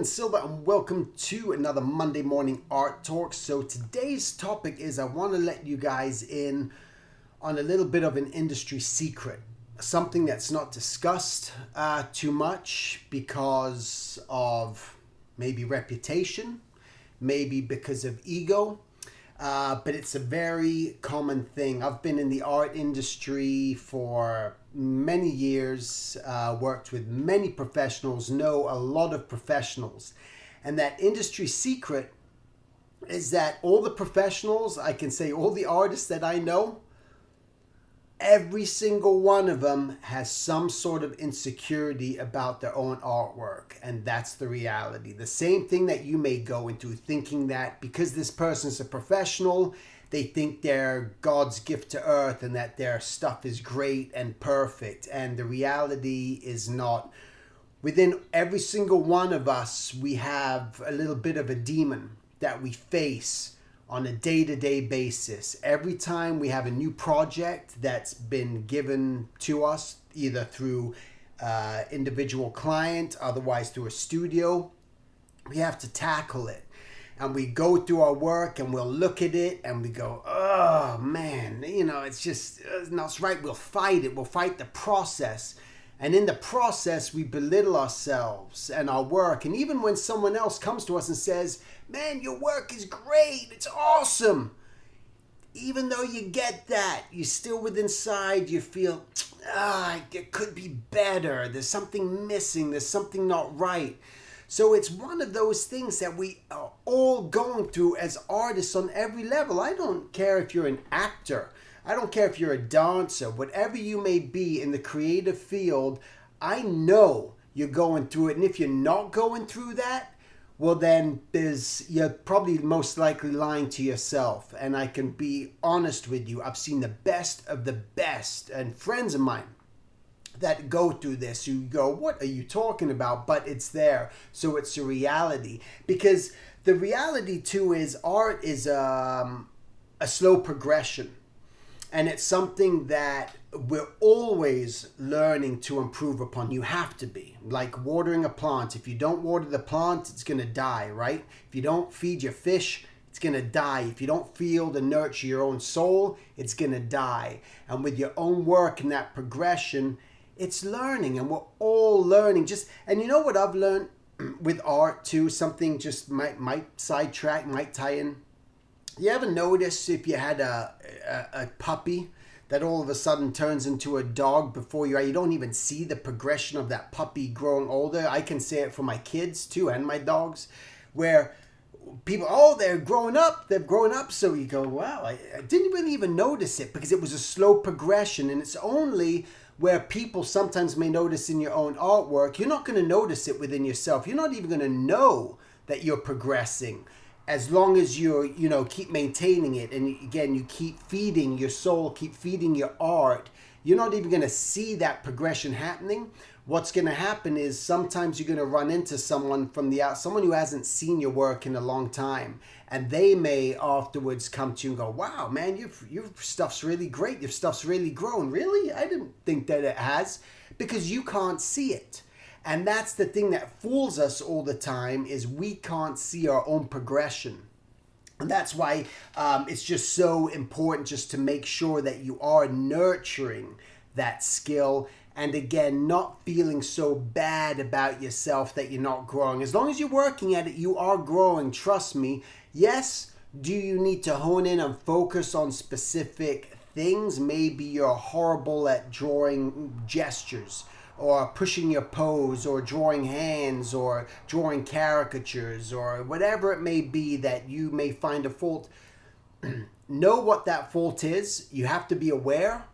Silva and welcome to another Monday morning art talk. So today's topic is I want to let you guys in on a little bit of an industry secret, something that's not discussed too much because of maybe reputation, maybe because of ego, but it's a very common thing. I've been in the art industry for many years, worked with many professionals, know a lot of professionals. And that industry secret is that all the professionals, I can say all the artists that I know, every single one of them has some sort of insecurity about their own artwork. And that's the reality. The same thing that you may go into, thinking that because this person's a professional, they think they're God's gift to earth and that their stuff is great and perfect. And the reality is not. Within every single one of us, we have a little bit of a demon that we face on a day-to-day basis. Every time we have a new project that's been given to us, either through individual client, otherwise through a studio, we have to tackle it. And we go through our work and we'll look at it and we go, oh man, it's just not right. We'll fight it. We'll fight the process. And in the process, we belittle ourselves and our work. And even when someone else comes to us and says, man, your work is great, it's awesome. Even though you get that, you still within inside, you feel, it could be better. There's something missing. There's something not right. So it's one of those things that we are all going through as artists on every level. I don't care if you're an actor. I don't care if you're a dancer. Whatever you may be in the creative field, I know you're going through it. And if you're not going through that, well then you're probably most likely lying to yourself. And I can be honest with you. I've seen the best of the best and friends of mine that go through this. You go, what are you talking about? But it's there. So it's a reality. Because the reality too is art is a slow progression. And it's something that we're always learning to improve upon. You have to be. Like watering a plant. If you don't water the plant, it's going to die, right? If you don't feed your fish, it's going to die. If you don't feel and nurture your own soul, it's going to die. And with your own work and that progression, it's learning. And we're all learning. And you know what I've learned with art too? Something just might sidetrack, might tie in. You ever notice if you had a puppy that all of a sudden turns into a dog before you don't even see the progression of that puppy growing older? I can say it for my kids too and my dogs, where people, they've grown up. So you go, wow, I didn't really even notice it because it was a slow progression. And it's only where people sometimes may notice in your own artwork, you're not going to notice it within yourself. You're not even going to know that you're progressing. As long as you keep maintaining it, and again, you keep feeding your soul, keep feeding your art, you're not even going to see that progression happening. What's going to happen is sometimes you're going to run into someone from the out, someone who hasn't seen your work in a long time, and they may afterwards come to you and go, wow, man, your stuff's really great. Your stuff's really grown. Really? I didn't think that it has, because you can't see it. And that's the thing that fools us all the time, is we can't see our own progression. And that's why it's just so important just to make sure that you are nurturing that skill. And again, not feeling so bad about yourself that you're not growing. As long as you're working at it, you are growing. Trust me. Yes, do you need to hone in and focus on specific things? Maybe you're horrible at drawing gestures, or pushing your pose, or drawing hands, or drawing caricatures, or whatever it may be that you may find a fault. Know what that fault is. You have to be aware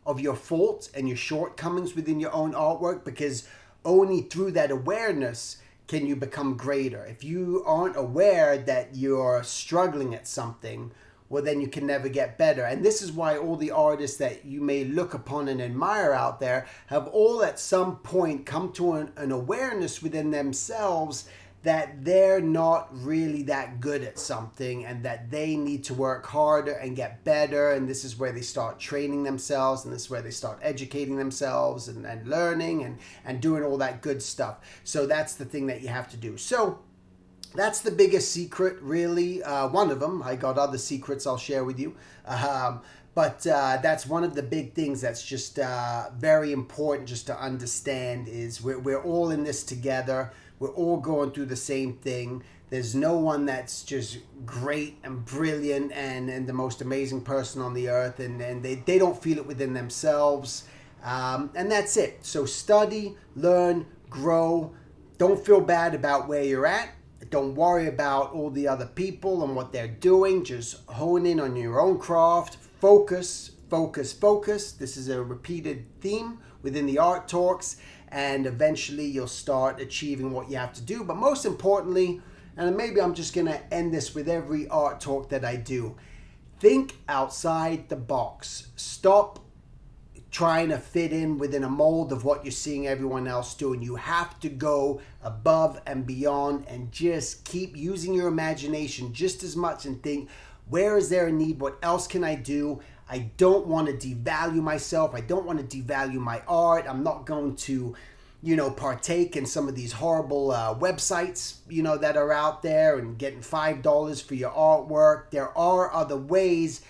of your faults and your shortcomings within your own artwork, because only through that awareness can you become greater. If you aren't aware that you're struggling at something, well, then you can never get better. And this is why all the artists that you may look upon and admire out there have all at some point come to an awareness within themselves that they're not really that good at something and that they need to work harder and get better. And this is where they start training themselves, and this is where they start educating themselves and learning and doing all that good stuff. So that's the thing that you have to do. So that's the biggest secret, really. One of them. I got other secrets I'll share with you. But that's one of the big things that's just very important just to understand is we're all in this together. We're all going through the same thing. There's no one that's just great and brilliant and the most amazing person on the earth, and they don't feel it within themselves. And that's it. So study, learn, grow. Don't feel bad about where you're at. Don't worry about all the other people and what they're doing. Just hone in on your own craft. Focus, focus, focus. This is a repeated theme within the Art Talks, and eventually you'll start achieving what you have to do. But most importantly, and maybe I'm just going to end this with every Art Talk that I do, think outside the box. Stop trying to fit in within a mold of what you're seeing everyone else doing. You have to go above and beyond and just keep using your imagination just as much and think, where is there a need? What else can I do? I don't want to devalue myself. I don't want to devalue my art. I'm not going to, partake in some of these horrible websites, that are out there and getting $5 for your artwork. There are other ways,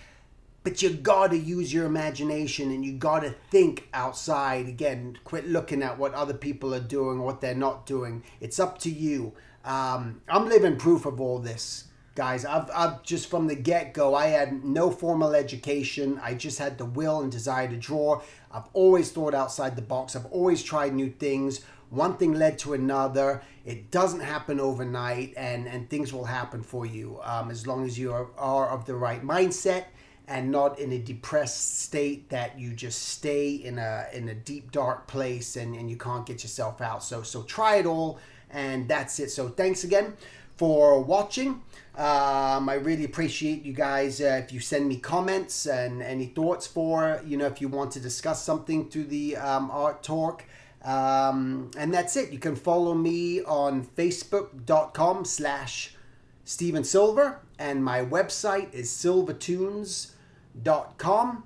but you got to use your imagination and you got to think outside. Again, quit looking at what other people are doing or what they're not doing. It's up to you. I'm living proof of all this. Guys, I've just from the get-go, I had no formal education. I just had the will and desire to draw. I've always thought outside the box. I've always tried new things. One thing led to another. It doesn't happen overnight, and things will happen for you as long as you are of the right mindset and not in a depressed state that you just stay in a deep, dark place and you can't get yourself out. So try it all, and that's it. So thanks again for watching. I really appreciate you guys if you send me comments and any thoughts for, if you want to discuss something through the Art Talk. And that's it. You can follow me on facebook.com/Steven Silver, and my website is silvertunes.com,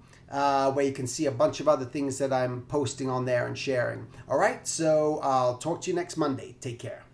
where you can see a bunch of other things that I'm posting on there and sharing. All right, so I'll talk to you next Monday. Take care.